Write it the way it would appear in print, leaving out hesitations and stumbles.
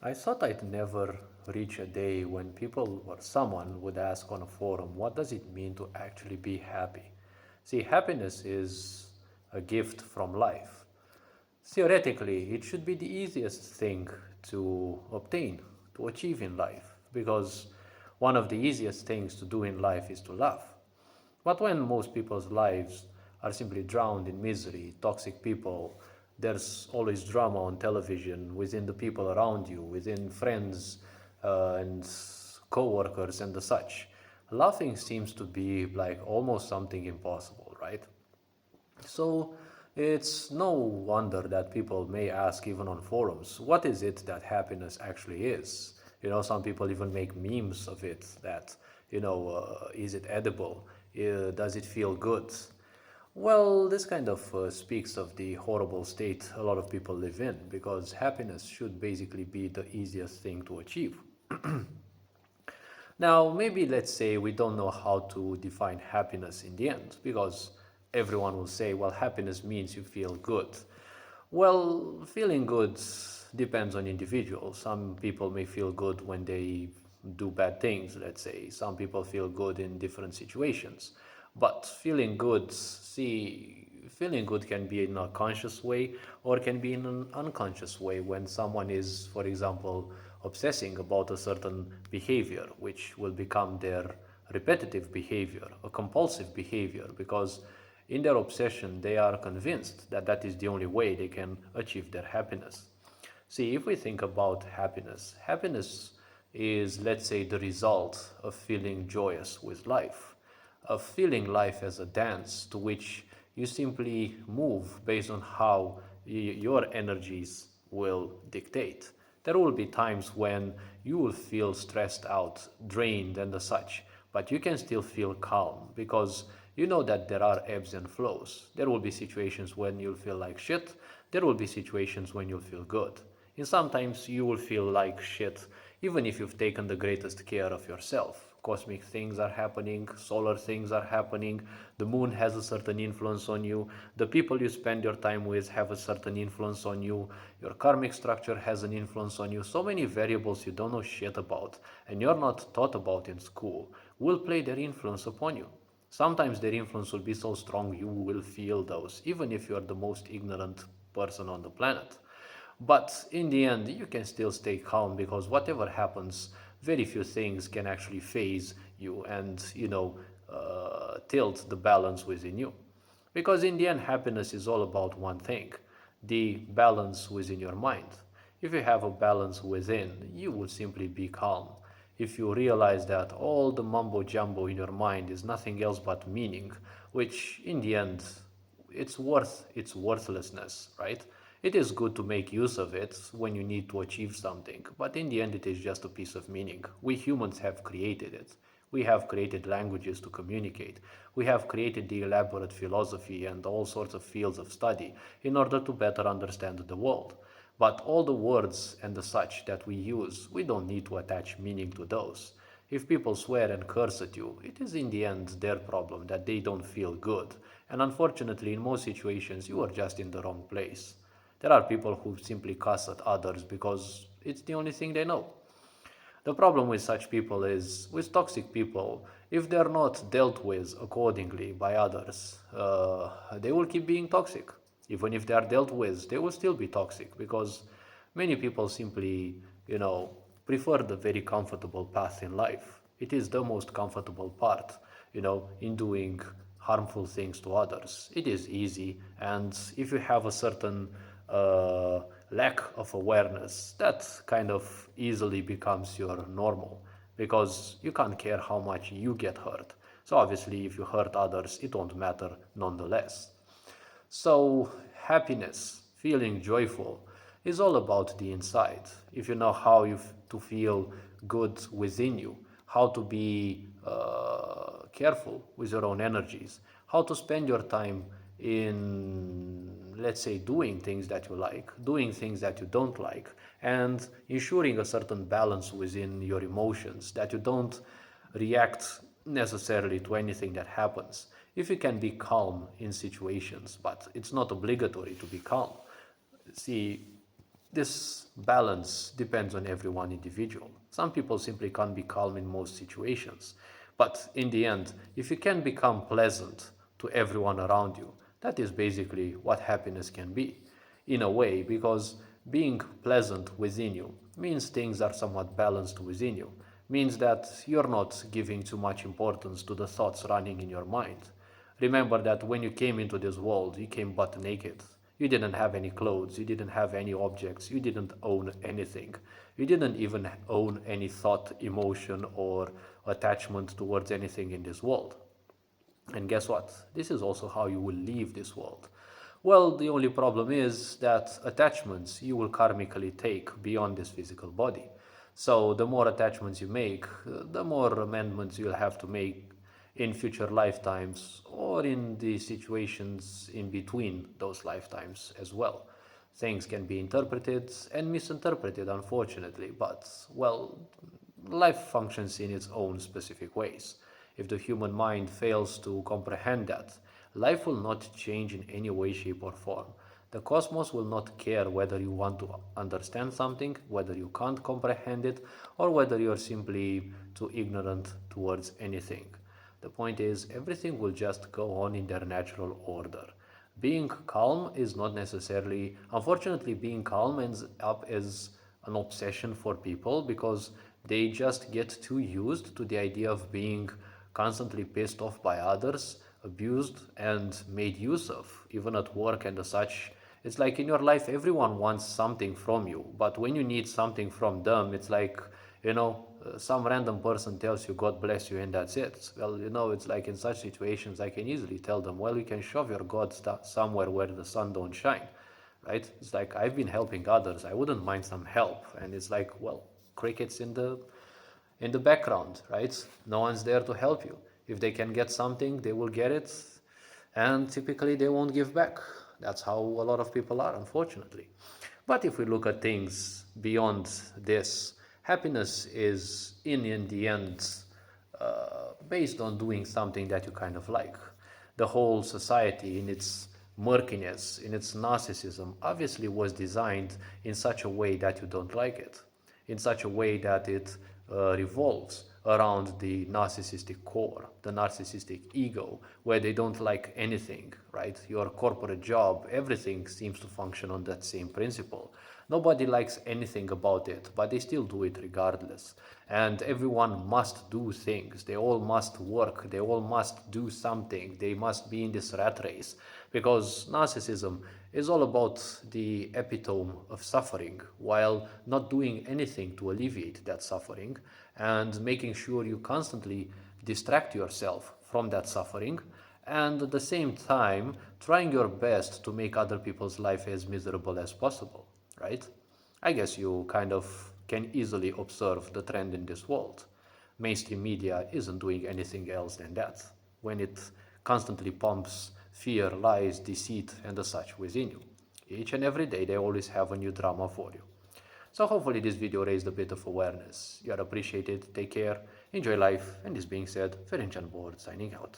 I thought I'd never reach a day when people or someone would ask on a forum, what does it mean to actually be happy? See, happiness is a gift from life. Theoretically, it should be the easiest thing to obtain, to achieve in life, because one of the easiest things to do in life is to laugh. But when most people's lives are simply drowned in misery, toxic people, there's always drama on television, within the people around you, within friends and co-workers and the such. Laughing seems to be like almost something impossible, right? So it's no wonder that people may ask, even on forums, what is it that happiness actually is? Some people even make memes of it that, is it edible? Does it feel good? Well, this kind of speaks of the horrible state a lot of people live in because happiness should basically be the easiest thing to achieve. Now, maybe let's say we don't know how to define happiness in the end, because everyone will say, well, happiness means you feel good. Well, feeling good depends on individuals. Some people may feel good when they do bad things, let's say. Some people feel good in different situations. But feeling good, see, feeling good can be in a conscious way or can be in an unconscious way when someone is, for example, obsessing about a certain behavior, which will become their repetitive behavior, a compulsive behavior, because in their obsession they are convinced that that is the only way they can achieve their happiness. See, if we think about happiness, happiness is, let's say, the result of feeling joyous with life, of feeling life as a dance to which you simply move based on how your energies will dictate. There will be times when you will feel stressed out, drained, and the such, but you can still feel calm because you know that there are ebbs and flows. There will be situations when you'll feel like shit, there will be situations when you'll feel good. And sometimes you will feel like shit even if you've taken the greatest care of yourself. Cosmic things are happening, solar things are happening, the moon has a certain influence on you, the people you spend your time with have a certain influence on you, your karmic structure has an influence on you. So many variables you don't know shit about and you're not taught about in school will play their influence upon you. Sometimes their influence will be so strong you will feel those, even if you are the most ignorant person on the planet. But in the end, you can still stay calm because whatever happens, very few things can actually phase you and, tilt the balance within you. Because in the end, happiness is all about one thing, the balance within your mind. If you have a balance within, you will simply be calm. If you realize that all the mumbo jumbo in your mind is nothing else but meaning, which in the end it's worth its worthlessness, right? It is good to make use of it when you need to achieve something, but in the end, it is just a piece of meaning. We humans have created it. We have created languages to communicate. We have created the elaborate philosophy and all sorts of fields of study in order to better understand the world. But all the words and the such that we use, we don't need to attach meaning to those. If people swear and curse at you, it is in the end their problem that they don't feel good. And unfortunately, in most situations, you are just in the wrong place. There are people who simply cuss at others because it's the only thing they know. The problem with such people is, with toxic people, if they're not dealt with accordingly by others, they will keep being toxic. Even if they are dealt with, they will still be toxic because many people simply, prefer the very comfortable path in life. It is the most comfortable part, in doing harmful things to others. It is easy, and if you have a certain uh, lack of awareness, that kind of easily becomes your normal because you can't care how much you get hurt. So obviously, if you hurt others, it won't matter nonetheless. So, happiness, feeling joyful, is all about the inside. If you know how to feel good within you, how to be careful with your own energies, how to spend your time in, let's say, doing things that you like, doing things that you don't like, and ensuring a certain balance within your emotions, that you don't react necessarily to anything that happens. If you can be calm in situations, but it's not obligatory to be calm. See, this balance depends on every one individual. Some people simply can't be calm in most situations. But in the end, if you can become pleasant to everyone around you, that is basically what happiness can be, in a way, because being pleasant within you means things are somewhat balanced within you, means that you're not giving too much importance to the thoughts running in your mind. Remember that when you came into this world, you came butt naked. You didn't have any clothes, you didn't have any objects, you didn't own anything. You didn't even own any thought, emotion, or attachment towards anything in this world. And guess what? This is also how you will leave this world. Well, the only problem is that attachments you will karmically take beyond this physical body. So, the more attachments you make, the more amendments you'll have to make in future lifetimes or in the situations in between those lifetimes as well. Things can be interpreted and misinterpreted, unfortunately, but, well, life functions in its own specific ways. If the human mind fails to comprehend that, life will not change in any way, shape, or form. The cosmos will not care whether you want to understand something, whether you can't comprehend it, or whether you're simply too ignorant towards anything. The point is, everything will just go on in their natural order. Being calm is not necessarily, unfortunately, being calm ends up as an obsession for people because they just get too used to the idea of being constantly pissed off by others, abused, and made use of, even at work and as such. It's like in your life, everyone wants something from you, but when you need something from them, it's like, some random person tells you, God bless you, and that's it. Well, it's like in such situations, I can easily tell them, well, you can shove your God somewhere where the sun don't shine, right? It's like, I've been helping others. I wouldn't mind some help. And it's like, well, crickets in the background, right? No one's there to help you. If they can get something, they will get it, and typically they won't give back. That's how a lot of people are, unfortunately. But if we look at things beyond this, happiness is, in the end, based on doing something that you kind of like. The whole society, in its murkiness, in its narcissism, obviously was designed in such a way that you don't like it, in such a way that it revolves around the narcissistic core, the narcissistic ego, where they don't like anything, right? Your corporate job, everything seems to function on that same principle. Nobody likes anything about it, but they still do it regardless. And everyone must do things. They all must work. They all must do something. They must be in this rat race because narcissism is all about the epitome of suffering while not doing anything to alleviate that suffering and making sure you constantly distract yourself from that suffering and at the same time trying your best to make other people's life as miserable as possible, right? I guess you kind of can easily observe the trend in this world. Mainstream media isn't doing anything else than that when it constantly pumps fear, lies, deceit, and the such within you. Each and every day they always have a new drama for you. So hopefully this video raised a bit of awareness. You are appreciated, take care, enjoy life, and this being said, Ferencsan Board signing out.